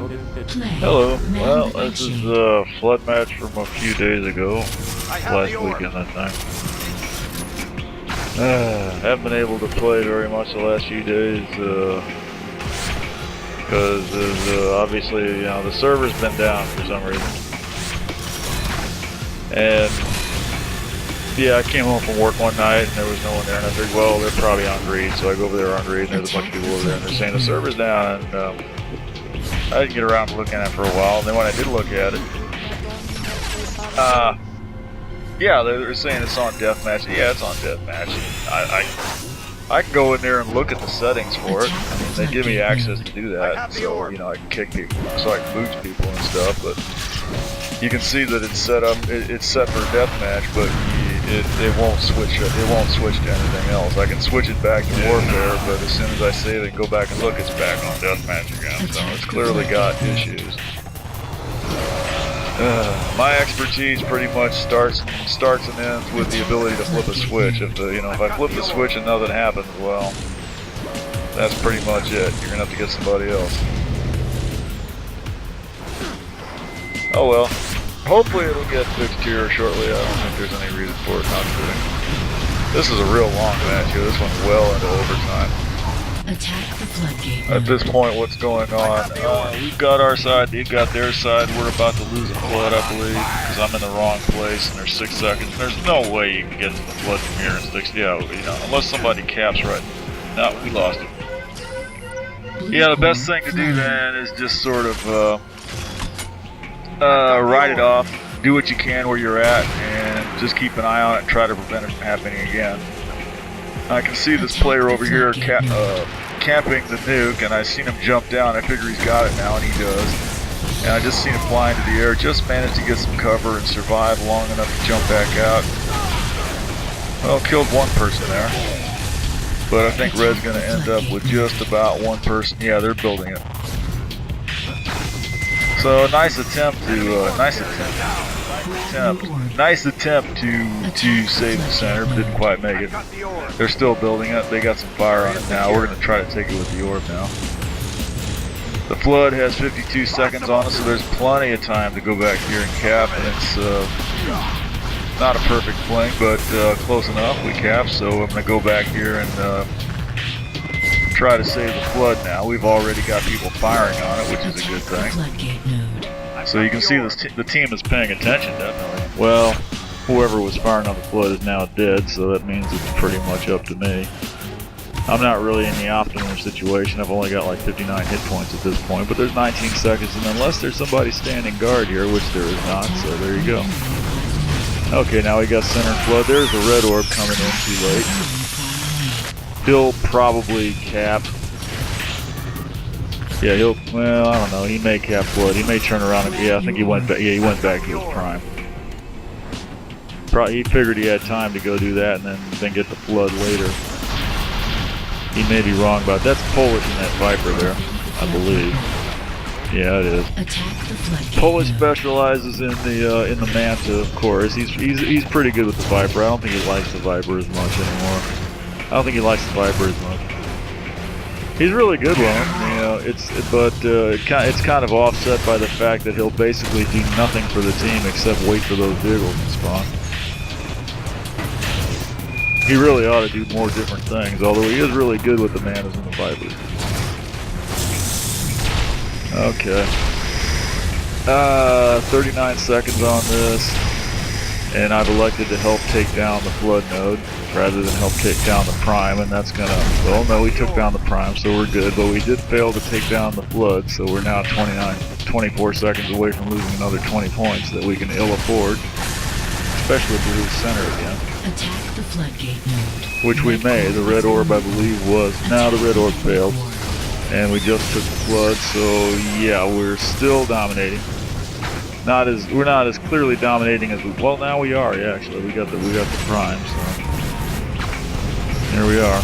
Hello. Well, this is a flood match from a few days ago. Last weekend, I think. Haven't been able to play very much the last few days because obviously, you know, the server's been down for some reason. And yeah, I came home from work one night and there was no one there, and I figured, well, they're probably on read, so I go over there on read, and there's a bunch of people over there, and they're saying the server's down, and I didn't get around to looking at it for a while, and then when I did look at it, yeah, they were saying it's on deathmatch. Yeah, it's on deathmatch. I can go in there and look at the settings for it. I mean, they give me access to do that, so, you know, I can kick people, so I can boot people and stuff, but you can see that it's set up, it's set for deathmatch, but it won't switch to anything else. I can switch it back to Warfare, but as soon as I save it and go back and look, it's back on deathmatch again. So it's clearly got issues. My expertise pretty much starts and ends with the ability to flip a switch. If I flip the switch and nothing happens, well, that's pretty much it. You're gonna have to get somebody else. Oh well. Hopefully it'll get fixed here shortly. I don't think there's any reason for it not to. This is a real long match here. This one's well into overtime. Attack the floodgate. At this point, what's going on? We've got our side, they've got their side. We're about to lose a flood, I believe, because I'm in the wrong place and there's 6 seconds. There's no way you can get to the flood from here in 6. Yeah, you know, unless somebody caps right. No, we lost it. Yeah, the best thing to do then is just sort of write it off, do what you can where you're at, and just keep an eye on it and try to prevent it from happening again. I can see this player over here camping the nuke, and I seen him jump down. I figure he's got it now, and he does. And I just seen him fly into the air, just managed to get some cover and survive long enough to jump back out. Well, killed one person there. But I think Red's going to end up with just about one person. Yeah, they're building it. So nice attempt to save the center, but didn't quite make it. They're still building it. They got some fire on it now. We're going to try to take it with the orb now. The flood has 52 seconds on it, so there's plenty of time to go back here and cap. And it's not a perfect fling, but close enough. We cap, so I'm going to go back here and try to save the flood now. We've already got people firing on it, which is a good thing. So you can see the team is paying attention, definitely. Well, whoever was firing on the flood is now dead, so that means it's pretty much up to me. I'm not really in the optimum situation. I've only got like 59 hit points at this point, but there's 19 seconds, and unless there's somebody standing guard here, which there is not, so there you go. Okay, now we got center flood. There's the red orb coming in too late. He'll probably cap. Yeah, well, I don't know. He may cap flood. He may turn around and, yeah, I think he went back. Yeah, he went back to his prime. He figured he had time to go do that and then get the flood later. He may be wrong about that. That's Polish in that Viper there, I believe. Yeah, it is. Polish specializes in the Manta, of course. He's pretty good with the Viper. I don't think he likes the Viper as much anymore. I don't think he likes the Viper as much. He's really good with him, you know. It's kind of offset by the fact that he'll basically do nothing for the team except wait for those vehicles to spawn. He really ought to do more different things, although he is really good with the Manas and the Vipers. Okay. 39 seconds on this, and I've elected to help take down the flood node rather than help take down the prime, and that's gonna, well, no, we took down the prime, so we're good, but we did fail to take down the flood, so we're now 24 seconds away from losing another 20 points that we can ill afford, especially if we lose center again. Attack the floodgate node. Which we may. The red orb, I believe, was. Now the red orb failed, and we just took the flood, so yeah, we're still dominating. We're not as clearly dominating as we. Well, now we are. Yeah, actually, we got the prime. So here we are.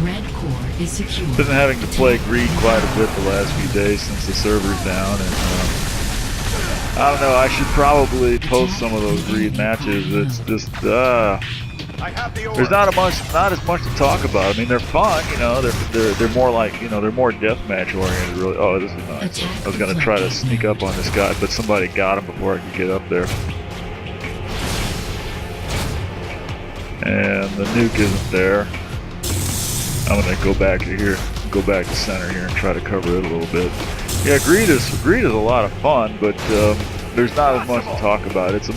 Red core is secure. Been having to play greed quite a bit the last few days since the server's down, and I don't know. I should probably post some of those greed matches. It's just I there's not as much to talk about. I mean, they're fun, you know. They're more like, you know, they're more deathmatch oriented. Really. Oh, this is nice. I was gonna try to sneak up on this guy, but somebody got him before I could get up there. And the nuke isn't there. I'm gonna go back to here, go back to center here, and try to cover it a little bit. Yeah, greed is a lot of fun, but there's not as much to talk about. It's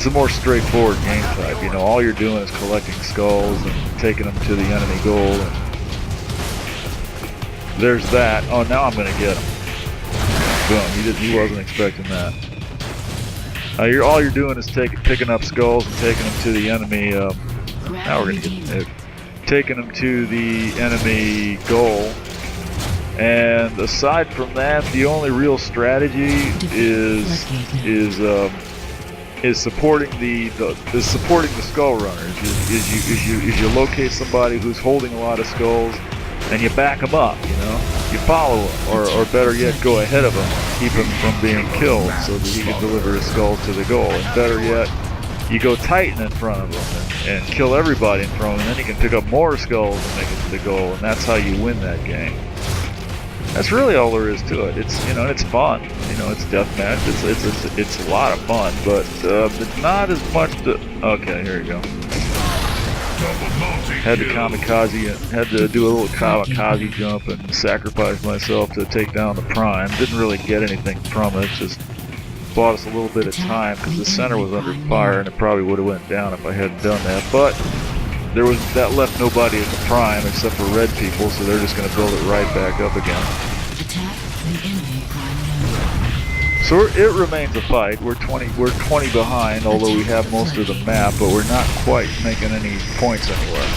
a more straightforward game type. You know, all you're doing is collecting skulls and taking them to the enemy goal. And there's that. Oh, now I'm gonna get him. Boom! He wasn't expecting that. All you're doing is picking up skulls and taking them to the enemy. Now we're gonna get taking them to the enemy goal. And aside from that, the only real strategy is supporting the skull runners. Is you locate somebody who's holding a lot of skulls, and you back them up. You know, you follow them, or better yet, go ahead of him, keep him from being killed, so that he can deliver his skulls to the goal. And better yet, you go tighten in front of him and kill everybody in front of him, and then you can pick up more skulls and make it to the goal, and that's how you win that game. That's really all there is to it. It's, you know, it's fun. You know, it's deathmatch. It's a lot of fun, but it's not as much to. Okay, here you go. Had to do a little kamikaze jump and sacrifice myself to take down the prime. Didn't really get anything from it. Just bought us a little bit of time because the center was under fire, and it probably would have went down if I hadn't done that. But that left nobody at the prime except for red people, so they're just going to build it right back up again. So it remains a fight. We're 20 behind, although we have most of the map, but we're not quite making any points anywhere.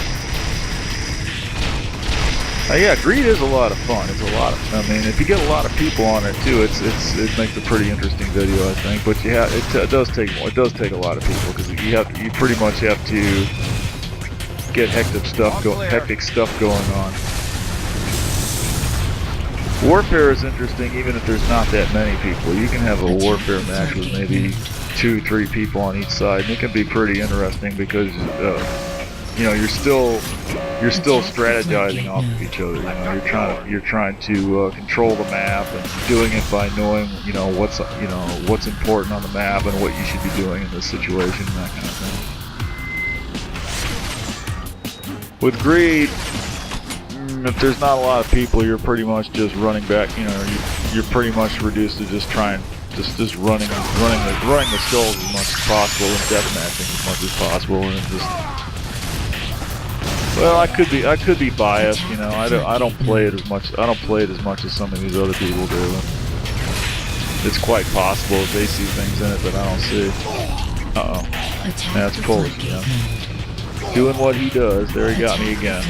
Yeah, greed is a lot of fun. It's a lot of. I mean, if you get a lot of people on it too, it makes a pretty interesting video, I think. But it does take a lot of people because you pretty much have to get hectic stuff going on. Warfare is interesting even if there's not that many people. You can have a warfare match with maybe 2-3 people on each side, and it can be pretty interesting because you know, you're still strategizing off of each other. You know, you're trying to control the map and doing it by knowing, you know, what's important on the map and what you should be doing in this situation and that kind of thing. With greed, if there's not a lot of people, you're pretty much just running back. You know, you're pretty much reduced to just running the skulls as much as possible and deathmatching as much as possible, and just. Well, I could be biased. You know, I don't play it as much. I don't play it as much as some of these other people do. It's quite possible that they see things in it that I don't see. That's Polish, yeah. Doing what he does. There he got me again.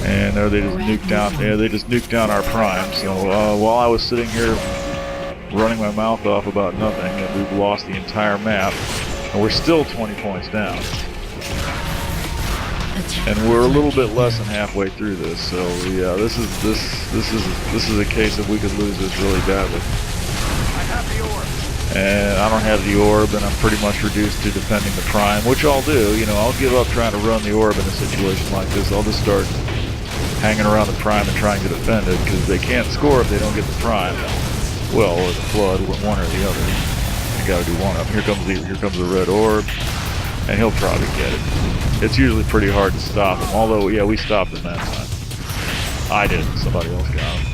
And there they just nuked down. Yeah, they just nuked down our prime. So while I was sitting here running my mouth off about nothing, and we've lost the entire map, and we're still 20 points down. And we're a little bit less than halfway through this. So yeah, this is a case of we could lose this really badly. And I don't have the orb, and I'm pretty much reduced to defending the prime, which I'll do. You know, I'll give up trying to run the orb in a situation like this. I'll just start hanging around the prime and trying to defend it, because they can't score if they don't get the prime. Well, or the flood, one or the other. You gotta do one of them. Here comes the red orb, and he'll probably get it. It's usually pretty hard to stop him, although, yeah, we stopped him that time. I didn't, somebody else got him.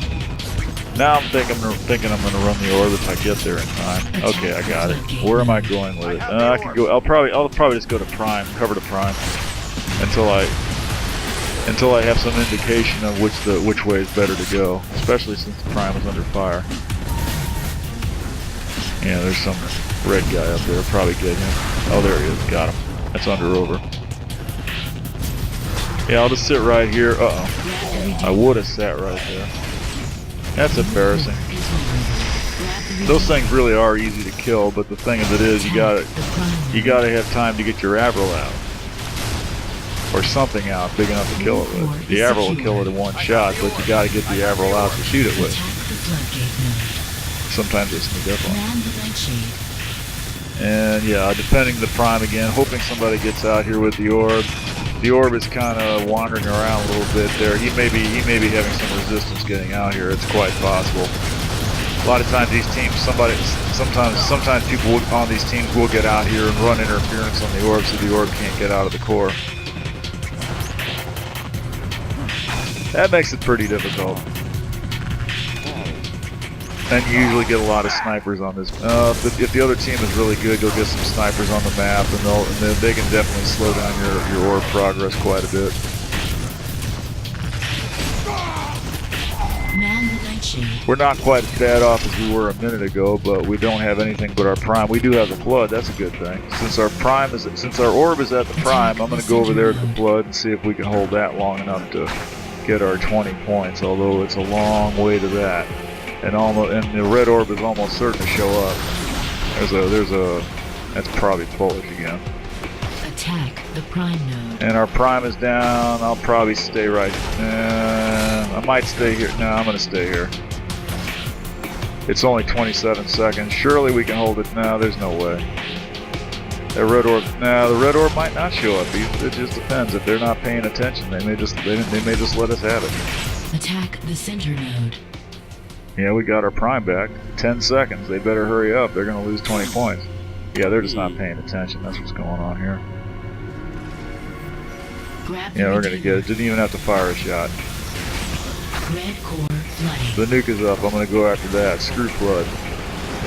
Now I'm thinking I'm gonna run the orb if I get there in time. Okay, I got it. Where am I going with it? I can go. I'll probably just go to prime, cover to prime, until I have some indication of which way is better to go. Especially since the prime is under fire. Yeah, there's some red guy up there. Probably get him. Oh, there he is. Got him. That's under over. Yeah, I'll just sit right here. I would have sat right there. That's embarrassing. Those things really are easy to kill, but the thing of it is, you gotta have time to get your Avril out, or something out big enough to kill it with. The Avril will kill it in one shot, but you gotta get the Avril out to shoot it with. Sometimes they sneak up on it. And yeah, defending the prime again, hoping somebody gets out here with the orb. The orb is kind of wandering around a little bit there. He may be having some resistance getting out here. It's quite possible. A lot of times these teams, sometimes people on these teams will get out here and run interference on the orb, so the orb can't get out of the core. That makes it pretty difficult. And you usually get a lot of snipers on this. If the other team is really good, you'll get some snipers on the map, and they can definitely slow down your orb progress quite a bit. Man the Nightshade. We're not quite as bad off as we were a minute ago, but we don't have anything but our prime. We do have the flood. That's a good thing. Since our orb is at the prime, I'm going to go over there to the flood and see if we can hold that long enough to get our 20 points. Although it's a long way to that. And the red orb is almost certain to show up. That's probably Polish again. Attack the prime node. And our prime is down. I'll probably stay right. I might stay here. No, I'm gonna stay here. It's only 27 seconds. Surely we can hold it. No, there's no way. That red orb. No, the red orb might not show up. It just depends. If they're not paying attention, they may just let us have it. Attack the center node. Yeah, we got our prime back. 10 seconds. They better hurry up. They're going to lose 20 points. Yeah, they're just not paying attention. That's what's going on here. Yeah, we're going to get it. Didn't even have to fire a shot. Red core flooding. The nuke is up. I'm going to go after that. Screw flood.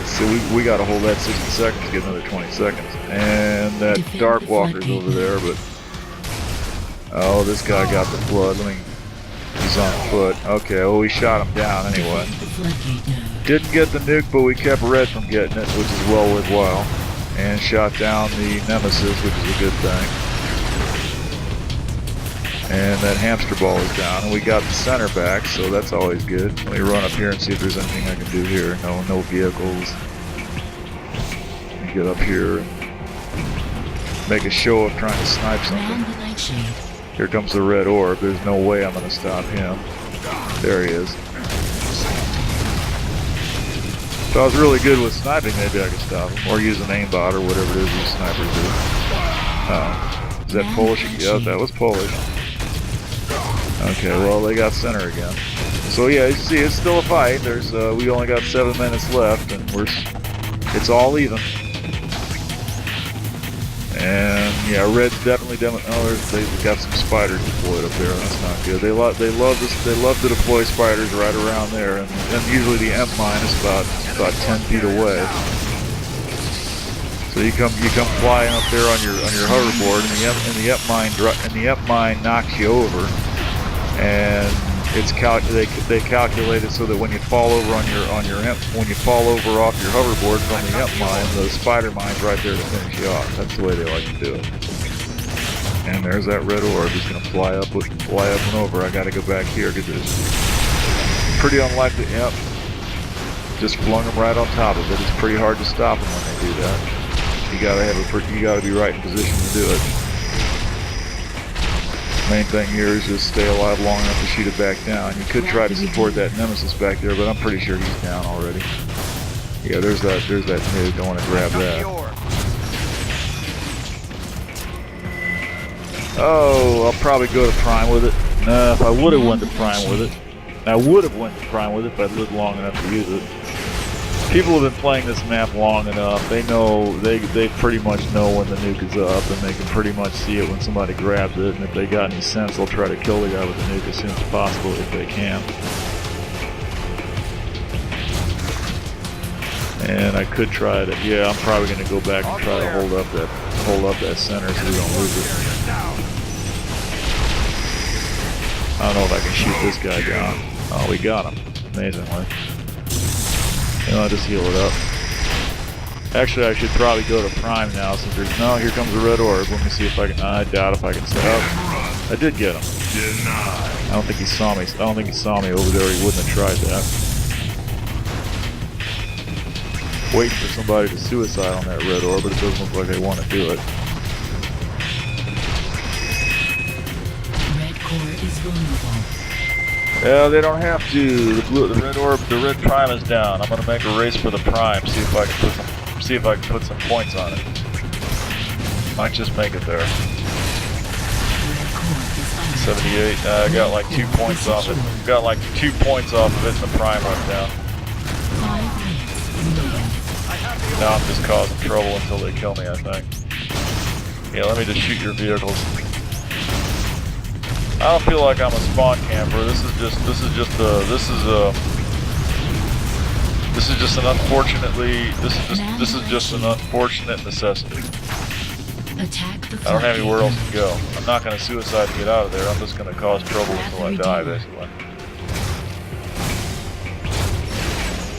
So we got to hold that 60 seconds to get another 20 seconds. And that Dark Walker's over there, but... Oh, this guy got the flood. He's on foot. Okay, well we shot him down anyway. Didn't get the nuke, but we kept red from getting it, which is well worthwhile. And shot down the Nemesis, which is a good thing. And that hamster ball is down, and we got the center back, so that's always good. Let me run up here and see if there's anything I can do here. No vehicles. Let me get up here and make a show of trying to snipe something. Here comes the red orb. There's no way I'm going to stop him. There he is. If I was really good with sniping, maybe I could stop him. Or use an aimbot or whatever it is these snipers do. Is that Polish? Yeah, that was Polish. Okay, well, they got center again. So yeah, you see, it's still a fight. We only got 7 minutes left, and it's all even. And yeah, red's definitely they've got some spiders deployed up there. That's not good. They love to deploy spiders right around there, and usually the EMP mine is about 10 feet away. So you come flying up there on your hoverboard, and the EMP mine knocks you over, and they calculate it so that when you fall over off your hoverboard from the EMP mine, the spider mine's right there to finish you off. That's the way they like to do it. And there's that red orb. He's gonna fly up and over. I gotta go back here because it's pretty unlikely. Yep, just flung him right on top of it. It's pretty hard to stop him when they do that. You gotta be right in position to do it. Main thing here is just stay alive long enough to shoot it back down. You could try to support that Nemesis back there, but I'm pretty sure he's down already. Yeah, there's that nuke. I want to grab that. Oh, I'll probably go to prime with it. No, if I would have went to prime with it. I would have went to prime with it if I'd lived long enough to use it. People have been playing this map long enough. They know, they pretty much know when the nuke is up, and they can pretty much see it when somebody grabs it. And if they got any sense, they'll try to kill the guy with the nuke as soon as possible if they can. And I could try to, yeah, I'm probably going to go back and try to hold up that center so we don't lose it. I don't know if I can shoot this guy down. Oh, we got him, amazingly. You know, I'll just heal it up. Actually, I should probably go to prime now since there's... No, here comes the red orb. Let me see if I can... I doubt if I can set up. I did get him. I don't think he saw me. I don't think he saw me over there. He wouldn't have tried that. Waiting for somebody to suicide on that red orb, but it doesn't look like they want to do it. Red core is vulnerable. Yeah, they don't have to. The red orb, the red prime is down. I'm gonna make a race for the prime. See if I can See if I can put some points on it. Might just make it there. Red core is under 78. I got like 2 points off it. Got like 2 points off of it, and the prime went down. 5 minutes remaining. Now I'm just causing trouble until they kill me, I think. Yeah, let me just shoot your vehicles. I don't feel like I'm a spawn camper. This is just an unfortunate necessity. Attack the I don't have anywhere else floodgate to go. I'm not going to suicide to get out of there. I'm just going to cause trouble until I die, basically.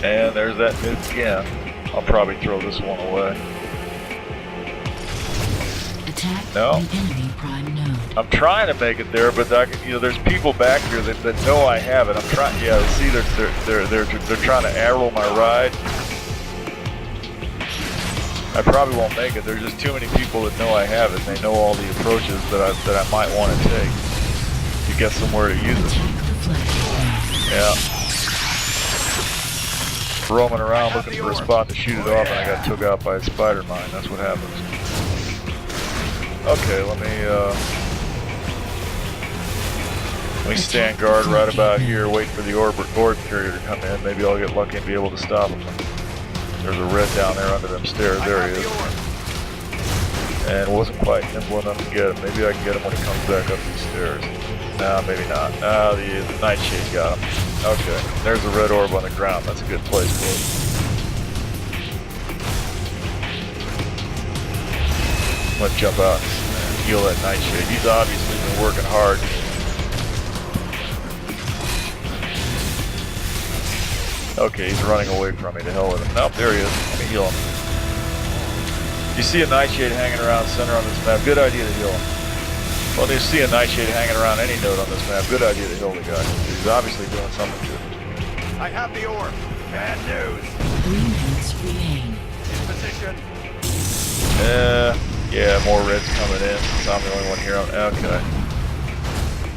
And there's that nuke again. I'll probably throw this one away. Attack No. the enemy prime node. I'm trying to make it there, but there's people back here that know I have it. I'm trying. Yeah, see, they're trying to arrow my ride. I probably won't make it. There's just too many people that know I have it. And they know all the approaches that I might want to take to get somewhere to use it. Attack the floodgate. Yeah. Roaming around looking for a spot to shoot it off, and I got took out by a spider mine. That's what happens. Okay, let me stand guard right about here, wait for the orb carrier to come in. Maybe I'll get lucky and be able to stop him. There's a red down there under them stairs. There he is. And wasn't quite nimble enough to get him. Maybe I can get him when he comes back up these stairs. No, maybe not. Ah, the nightshade got him. Okay, there's a red orb on the ground. That's a good place for it. Let's jump out and heal that nightshade. He's obviously been working hard. Okay, he's running away from me. To hell with him. Nope, there he is. Let me heal him. You see a nightshade hanging around center on this map, good idea to heal him. Well, you see a nightshade hanging around any node on this map, good idea to heal the guy. He's obviously doing something good. I have the orb. Bad news. 3 minutes remain. In position. Yeah, more reds coming in since I'm the only one here. Okay.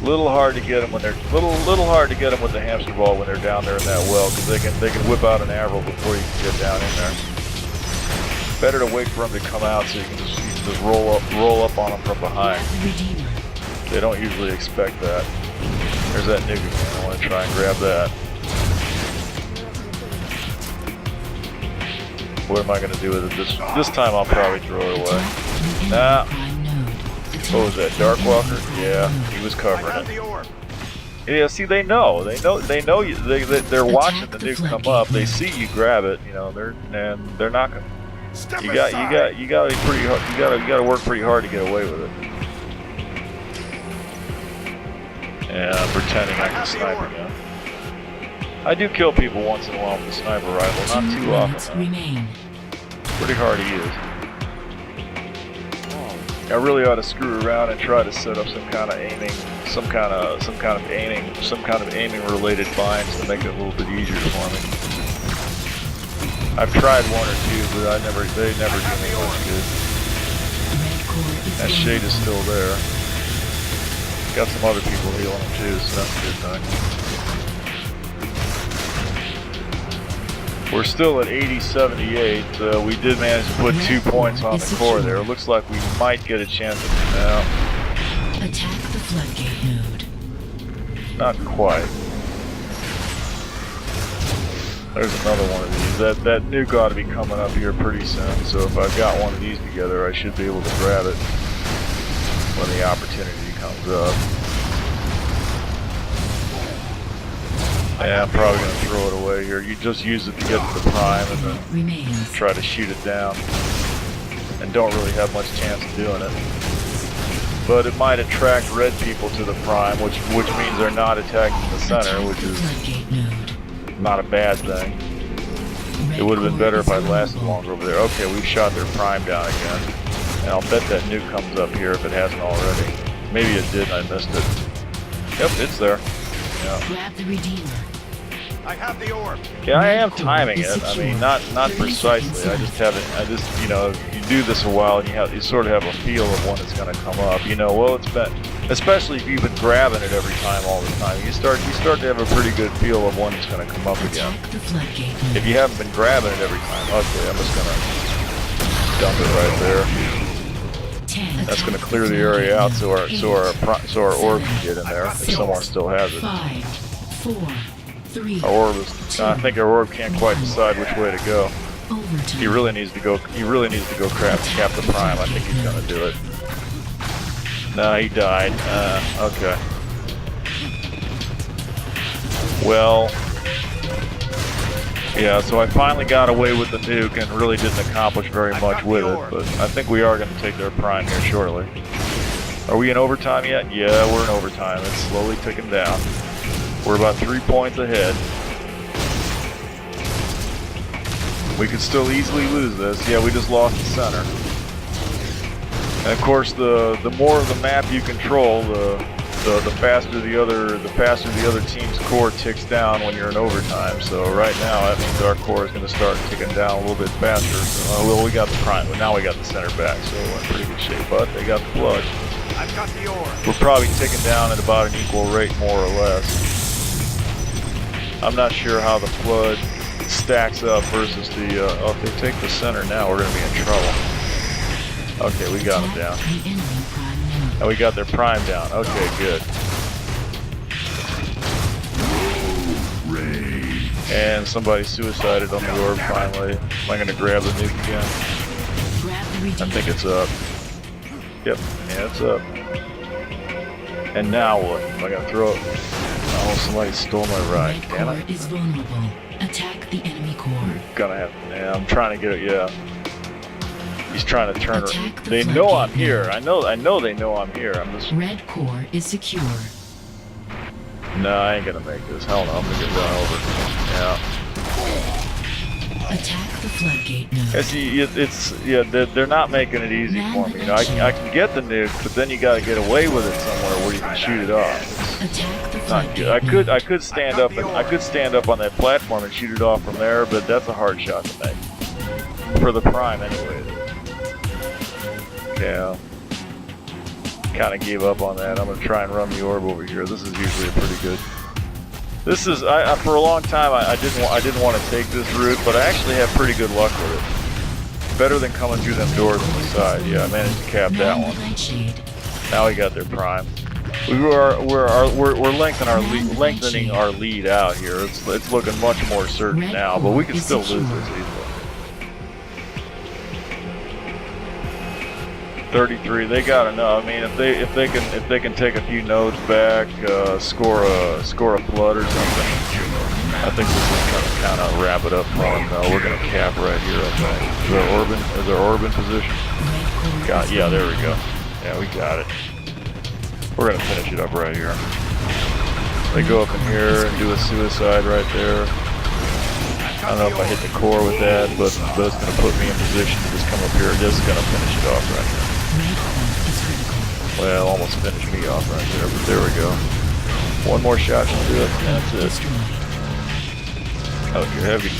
Little hard to get them when they're little hard to get them with the hamster ball when they're down there in that well, because they can whip out an arrow before you can get down in there. Better to wait for them to come out so you can just roll up on them from behind. The Redeemer. They don't usually expect that. There's that nuke again. I want to try and grab that. What am I going to do with it this time? I'll probably throw it away. Nah. What was that? Dark Walker? Yeah, he was I covering have it. the orb. Yeah, see, they know you. They're watching the nuke come up. They see you grab it. You know, they're not gonna. Step You aside. got to be pretty hard. You got to work pretty hard to get away with it. Yeah, I'm pretending I can snipe again. I do kill people once in a while with a sniper rifle, not too often. Remain. Pretty hard to use. I really ought to screw around and try to set up some kind of aiming related binds to make it a little bit easier for me. I've tried one or two, but they never do me much good. That shade is still there. Got some other people healing them too, so that's a good thing. We're still at 80-78. We did manage to put 2 points on the core there. It looks like we might get a chance at it now. Attack the floodgate node. Not quite. There's another one of these. That nuke ought to be coming up here pretty soon, so if I've got one of these together, I should be able to grab it when the opportunity comes up. Yeah, I'm probably going to throw it away here. You just use it to get to the prime and then Remains. try to shoot it down. And don't really have much chance of doing it. But it might attract red people to the prime, which means they're not attacking the center, which is Floodgate node. not a bad thing. It would have been better if I lasted longer over there. Okay, we've shot their prime down again. And I'll bet that nuke comes up here if it hasn't already. Maybe it did and I missed it. Yep, it's there. Yeah. Grab the Redeemer. I have the orb. Yeah, I am timing it. I mean, not precisely. I just haven't. You know, you do this a while and you sort of have a feel of when it's going to come up. You know, well, it's been Especially if you've been grabbing it every time, all the time. You start to have a pretty good feel of when it's going to come up again. Attack the floodgate node. If you haven't been grabbing it every time, okay, I'm just going to dump it right there. 10. That's going to clear the area out so our orb can get in there if someone still has it. 5, 4, 3. Our orb is. I think our orb can't quite decide which way to go. Overtime. He really needs to go. He really needs to go cap the prime. I think he's going to do it. No, he died. Okay. Well, yeah, so I finally got away with the nuke and really didn't accomplish very much with it, but I think we are going to take their prime here shortly. Are we in overtime yet? Yeah, we're in overtime. It's slowly ticking down. We're about 3 points ahead. We could still easily lose this. Yeah, we just lost the center. And of course, the more of the map you control, the faster the other team's core ticks down when you're in overtime. So right now, that means our core is going to start ticking down a little bit faster. So, well, we got the prime, but now we got the center back, so we're in pretty good shape. But they got the flood. I've got the orb. We're probably ticking down at about an equal rate, more or less. I'm not sure how the flood stacks up versus the. Oh, if they take the center now, we're going to be in trouble. Okay, we got them down. The enemy prime node. And we got their prime down. Okay, good. And somebody suicided on the orb finally. Am I going to grab the nuke again? Grab the redeemer. I think it's up. Yep, yeah, it's up. And now what? Am I going to throw it? Oh, somebody stole my ride. Red Damn core it. is vulnerable. Attack the enemy core. Gonna have. Yeah, I'm trying to get it. Yeah. He's trying to turn Attack it. the They know I'm floodgate here. node. I know they know I'm here. I'm just. Red core is secure. No, I ain't gonna make this. Hell no, I'm gonna get run over. Yeah. Attack the floodgate node. Yeah, they're not making it easy for me. You know, I can get the nuke, but then you got to get away with it somewhere where you can shoot it off. Attack the It's not good. floodgate I could stand up and I could stand up on that platform and shoot it off from there, but that's a hard shot to make for the prime anyway. Yeah. Kind of gave up on that. I'm gonna try and run the orb over here. This is usually a pretty good. This is for a long time I didn't want to take this route, but I actually have pretty good luck with it. Better than coming through them doors on the side. Yeah, I managed to cap that one. Nightshade. Now we got their prime. We're lengthening our lead out here. It's looking much more certain now, but we can still lose this easily. 33. They got enough. I mean, if they can take a few nodes back, score a flood or something, I think this is kind of wrap it up for them. We're gonna cap right here. I think. Is our orb in position? Yeah, there we go. Yeah, we got it. We're gonna finish it up right here. They go up in here and do a suicide right there. I don't know if I hit the core with that, but it's gonna put me in position to just come up here and just gonna finish it off right there. Well, almost finished me off right there, but there we go. One more shot should do it. That's it. Okay, heavy.